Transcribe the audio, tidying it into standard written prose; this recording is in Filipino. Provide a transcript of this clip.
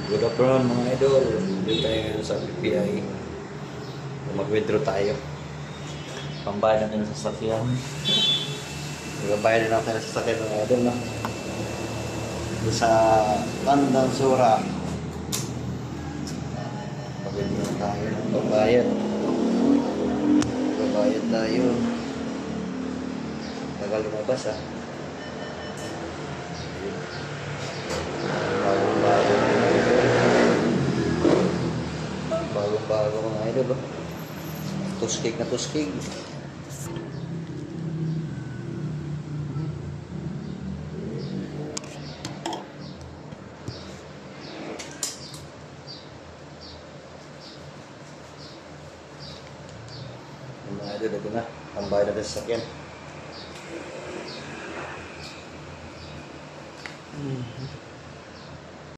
Good afternoon mga idol. Dito tayo ngayon sa PPI. Mag-withdraw tayo. Pambayad natin sa sasakyan. Magbabayad na natin sa sasakyan mga idol. No? Dito sa Tandang Sura. Mag-withdraw tayo ng pambayad. Magbabayad tayo. Tagal lumabas ah. Bagong-bago mga idol oh. Tuskig na tuskig. Mga idol, ito na ang bayad natin sa sakyan.